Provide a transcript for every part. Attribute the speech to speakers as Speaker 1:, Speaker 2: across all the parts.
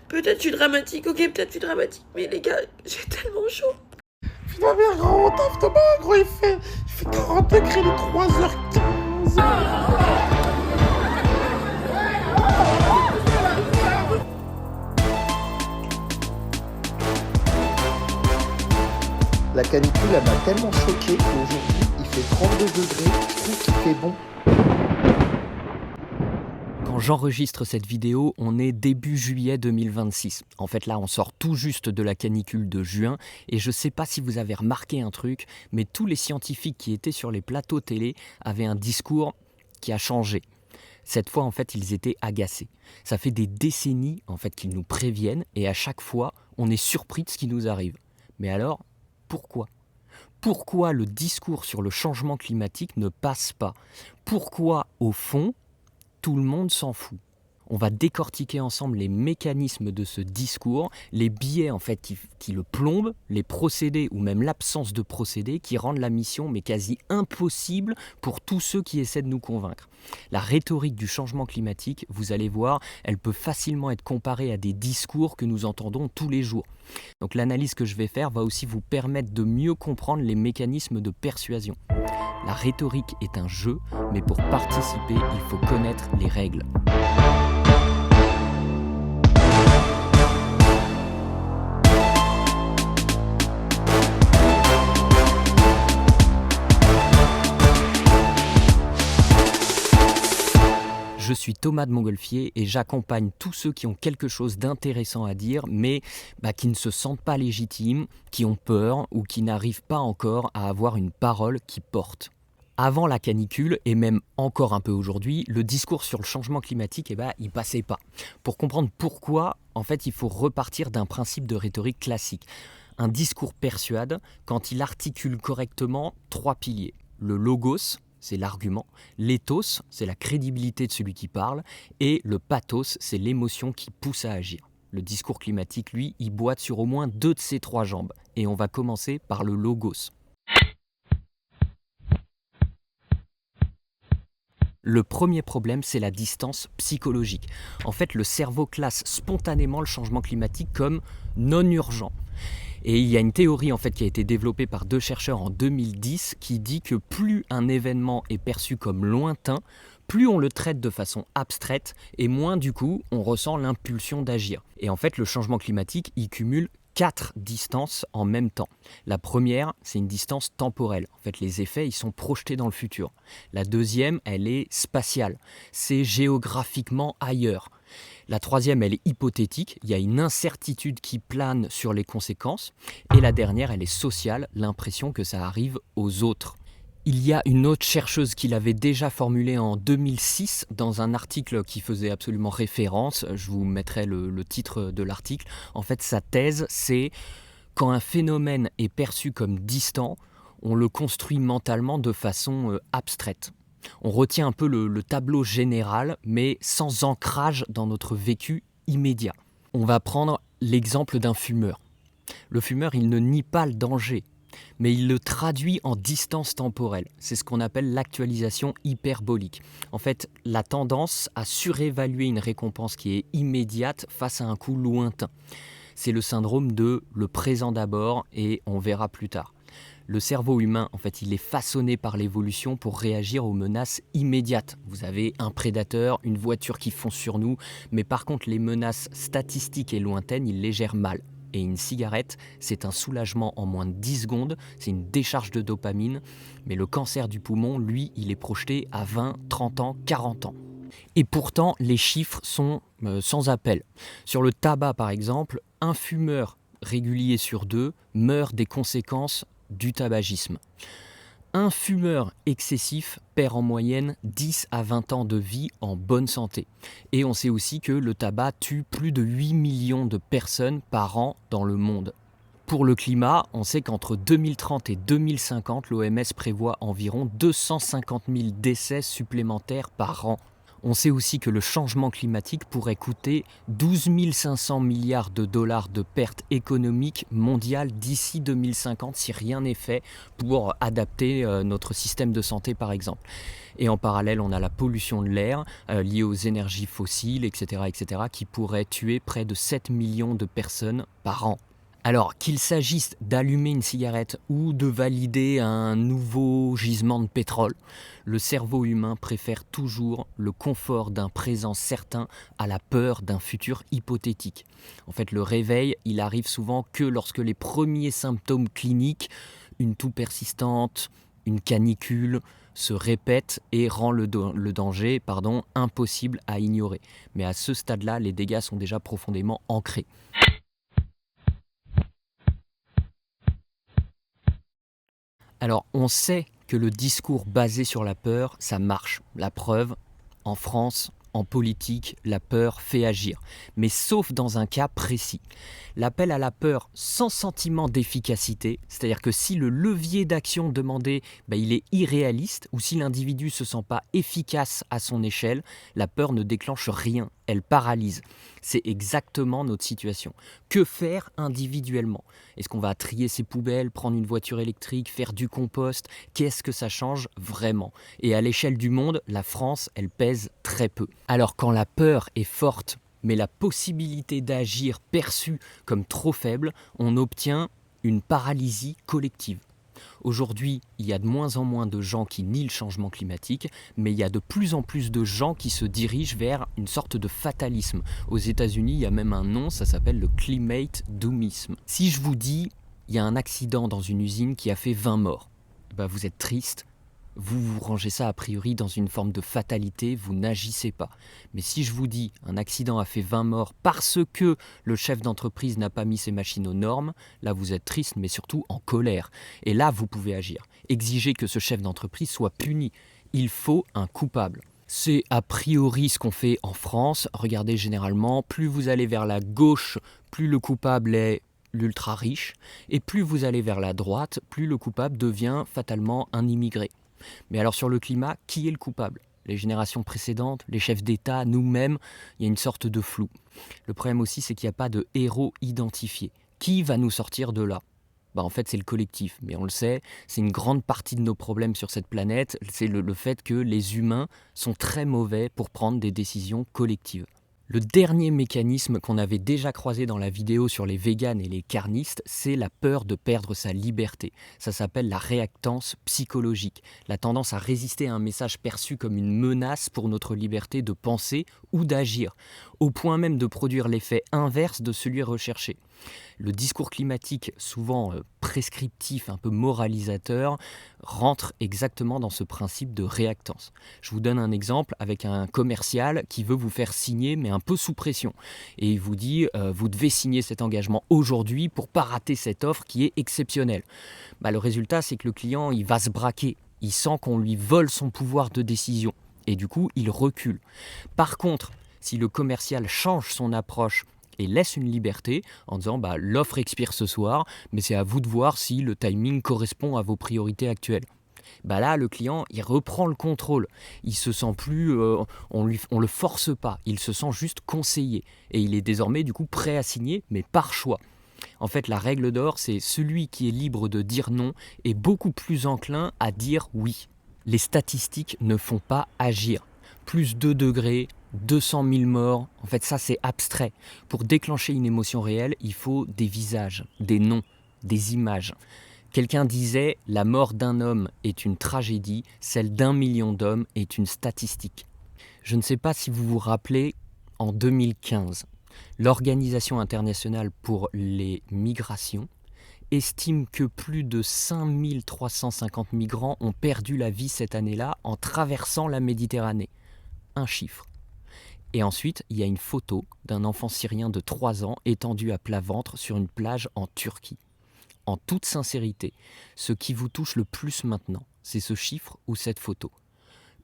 Speaker 1: Peut-être je suis dramatique, ok, peut-être je suis dramatique, mais les gars, j'ai tellement chaud.
Speaker 2: Putain, mais gros, on taffe de bain, gros, il fait 40 degrés, les 3h15.
Speaker 3: La canicule, elle m'a tellement choqué qu'aujourd'hui, il fait 32 degrés, je trouve qu'il fait bon.
Speaker 4: Quand j'enregistre cette vidéo, on est début juillet 2026. En fait, là, on sort tout juste de la canicule de juin et je sais pas si vous avez remarqué un truc, mais tous les scientifiques qui étaient sur les plateaux télé avaient un discours qui a changé. Cette fois, en fait, ils étaient agacés. Ça fait des décennies, en fait, qu'ils nous préviennent et à chaque fois, on est surpris de ce qui nous arrive. Mais alors, pourquoi ? Pourquoi le discours sur le changement climatique ne passe pas ? Pourquoi, au fond, tout le monde s'en fout ? On va décortiquer ensemble les mécanismes de ce discours, les biais en fait qui le plombent, les procédés ou même l'absence de procédés qui rendent la mission mais quasi impossible pour tous ceux qui essaient de nous convaincre. La rhétorique du changement climatique, vous allez voir, elle peut facilement être comparée à des discours que nous entendons tous les jours. Donc l'analyse que je vais faire va aussi vous permettre de mieux comprendre les mécanismes de persuasion. La rhétorique est un jeu, mais pour participer, il faut connaître les règles. Je suis Thomas de Montgolfier et j'accompagne tous ceux qui ont quelque chose d'intéressant à dire, mais qui ne se sentent pas légitimes, qui ont peur ou qui n'arrivent pas encore à avoir une parole qui porte. Avant la canicule, et même encore un peu aujourd'hui, le discours sur le changement climatique, il passait pas. Pour comprendre pourquoi, en fait, il faut repartir d'un principe de rhétorique classique. Un discours persuade quand il articule correctement 3 piliers. Le logos, c'est l'argument, l'éthos, c'est la crédibilité de celui qui parle, et le pathos, c'est l'émotion qui pousse à agir. Le discours climatique, lui, il boite sur au moins 2 de ces 3 jambes. Et on va commencer par le logos. Le premier problème, c'est la distance psychologique. En fait, le cerveau classe spontanément le changement climatique comme non urgent. Et il y a une théorie en fait qui a été développée par 2 chercheurs en 2010 qui dit que plus un événement est perçu comme lointain, plus on le traite de façon abstraite et moins du coup on ressent l'impulsion d'agir. Et en fait le changement climatique, il cumule 4 distances en même temps. La première, c'est une distance temporelle. En fait, les effets, ils sont projetés dans le futur. La deuxième, elle est spatiale. C'est géographiquement ailleurs. La troisième, elle est hypothétique. Il y a une incertitude qui plane sur les conséquences. Et la dernière, elle est sociale, l'impression que ça arrive aux autres. Il y a une autre chercheuse qui l'avait déjà formulée en 2006 dans un article qui faisait absolument référence. Je vous mettrai le titre de l'article. En fait, sa thèse, c'est quand un phénomène est perçu comme distant, on le construit mentalement de façon abstraite. On retient un peu le tableau général, mais sans ancrage dans notre vécu immédiat. On va prendre l'exemple d'un fumeur. Le fumeur, il ne nie pas le danger, mais il le traduit en distance temporelle. C'est ce qu'on appelle l'actualisation hyperbolique. En fait, la tendance à surévaluer une récompense qui est immédiate face à un coût lointain. C'est le syndrome de le présent d'abord et on verra plus tard. Le cerveau humain, en fait, il est façonné par l'évolution pour réagir aux menaces immédiates. Vous avez un prédateur, une voiture qui fonce sur nous, mais par contre, les menaces statistiques et lointaines, il les gère mal. Et une cigarette, c'est un soulagement en moins de 10 secondes, c'est une décharge de dopamine, mais le cancer du poumon, lui, il est projeté à 20, 30 ans, 40 ans. Et pourtant, les chiffres sont sans appel. Sur le tabac, par exemple, un fumeur régulier sur 2 meurt des conséquences du tabagisme. Un fumeur excessif perd en moyenne 10 à 20 ans de vie en bonne santé. Et on sait aussi que le tabac tue plus de 8 millions de personnes par an dans le monde. Pour le climat, on sait qu'entre 2030 et 2050, l'OMS prévoit environ 250 000 décès supplémentaires par an. On sait aussi que le changement climatique pourrait coûter 12 500 milliards de dollars de pertes économiques mondiales d'ici 2050 si rien n'est fait pour adapter notre système de santé par exemple. Et en parallèle, on a la pollution de l'air liée aux énergies fossiles, etc., qui pourrait tuer près de 7 millions de personnes par an. Alors, qu'il s'agisse d'allumer une cigarette ou de valider un nouveau gisement de pétrole, le cerveau humain préfère toujours le confort d'un présent certain à la peur d'un futur hypothétique. En fait, le réveil, il arrive souvent que lorsque les premiers symptômes cliniques, une toux persistante, une canicule, se répètent et rend le danger impossible à ignorer. Mais à ce stade-là, les dégâts sont déjà profondément ancrés. Alors, on sait que le discours basé sur la peur, ça marche. La preuve, en France, en politique, la peur fait agir. Mais sauf dans un cas précis. L'appel à la peur sans sentiment d'efficacité, c'est-à-dire que si le levier d'action demandé, il est irréaliste, ou si l'individu ne se sent pas efficace à son échelle, la peur ne déclenche rien, elle paralyse. C'est exactement notre situation. Que faire individuellement ? Est-ce qu'on va trier ses poubelles, prendre une voiture électrique, faire du compost ? Qu'est-ce que ça change vraiment ? Et à l'échelle du monde, la France, elle pèse très peu. Alors quand la peur est forte, mais la possibilité d'agir perçue comme trop faible, on obtient une paralysie collective. Aujourd'hui, il y a de moins en moins de gens qui nient le changement climatique, mais il y a de plus en plus de gens qui se dirigent vers une sorte de fatalisme. Aux États-Unis, il y a même un nom, ça s'appelle le climate doomism. Si je vous dis, il y a un accident dans une usine qui a fait 20 morts, vous êtes triste, vous rangez ça a priori dans une forme de fatalité, vous n'agissez pas. Mais si je vous dis un accident a fait 20 morts parce que le chef d'entreprise n'a pas mis ses machines aux normes, là vous êtes triste mais surtout en colère. Et là vous pouvez agir. Exiger que ce chef d'entreprise soit puni. Il faut un coupable. C'est a priori ce qu'on fait en France. Regardez généralement, plus vous allez vers la gauche, plus le coupable est l'ultra riche. Et plus vous allez vers la droite, plus le coupable devient fatalement un immigré. Mais alors sur le climat, qui est le coupable ? Les générations précédentes, les chefs d'État, nous-mêmes, il y a une sorte de flou. Le problème aussi, c'est qu'il n'y a pas de héros identifié. Qui va nous sortir de là ? En fait, c'est le collectif. Mais on le sait, c'est une grande partie de nos problèmes sur cette planète. C'est le fait que les humains sont très mauvais pour prendre des décisions collectives. Le dernier mécanisme qu'on avait déjà croisé dans la vidéo sur les véganes et les carnistes, c'est la peur de perdre sa liberté. Ça s'appelle la réactance psychologique, la tendance à résister à un message perçu comme une menace pour notre liberté de penser ou d'agir, au point même de produire l'effet inverse de celui recherché. Le discours climatique, souvent prescriptif, un peu moralisateur, rentre exactement dans ce principe de réactance. Je vous donne un exemple avec un commercial qui veut vous faire signer, mais un peu sous pression. Et il vous dit, vous devez signer cet engagement aujourd'hui pour ne pas rater cette offre qui est exceptionnelle. Le résultat, c'est que le client, il va se braquer. Il sent qu'on lui vole son pouvoir de décision. Et du coup, il recule. Par contre, si le commercial change son approche et laisse une liberté en disant l'offre expire ce soir, mais c'est à vous de voir si le timing correspond à vos priorités actuelles. Là, le client, il reprend le contrôle. Il se sent plus, on le force pas. Il se sent juste conseillé. Et il est désormais du coup prêt à signer, mais par choix. En fait, la règle d'or, c'est celui qui est libre de dire non est beaucoup plus enclin à dire oui. Les statistiques ne font pas agir. Plus 2 degrés, 200 000 morts, en fait ça c'est abstrait. Pour déclencher une émotion réelle, il faut des visages, des noms, des images. Quelqu'un disait « La mort d'un homme est une tragédie, celle d'1 million d'hommes est une statistique ». Je ne sais pas si vous vous rappelez, en 2015, l'Organisation internationale pour les migrations estime que plus de 5350 migrants ont perdu la vie cette année-là en traversant la Méditerranée. Un chiffre. Et ensuite, il y a une photo d'un enfant syrien de 3 ans étendu à plat ventre sur une plage en Turquie. En toute sincérité, ce qui vous touche le plus maintenant, c'est ce chiffre ou cette photo.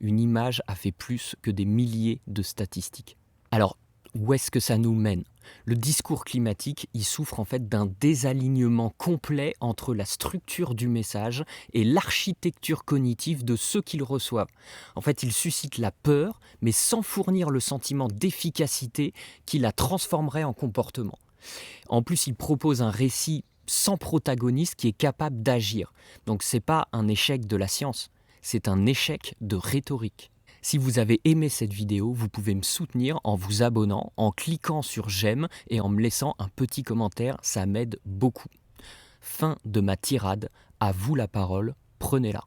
Speaker 4: Une image a fait plus que des milliers de statistiques. Alors, où est-ce que ça nous mène ? Le discours climatique, il souffre en fait d'un désalignement complet entre la structure du message et l'architecture cognitive de ceux qui le reçoivent. En fait, il suscite la peur, mais sans fournir le sentiment d'efficacité qui la transformerait en comportement. En plus, il propose un récit sans protagoniste qui est capable d'agir. Donc c'est pas un échec de la science, c'est un échec de rhétorique. Si vous avez aimé cette vidéo, vous pouvez me soutenir en vous abonnant, en cliquant sur j'aime et en me laissant un petit commentaire, ça m'aide beaucoup. Fin de ma tirade, à vous la parole, prenez-la.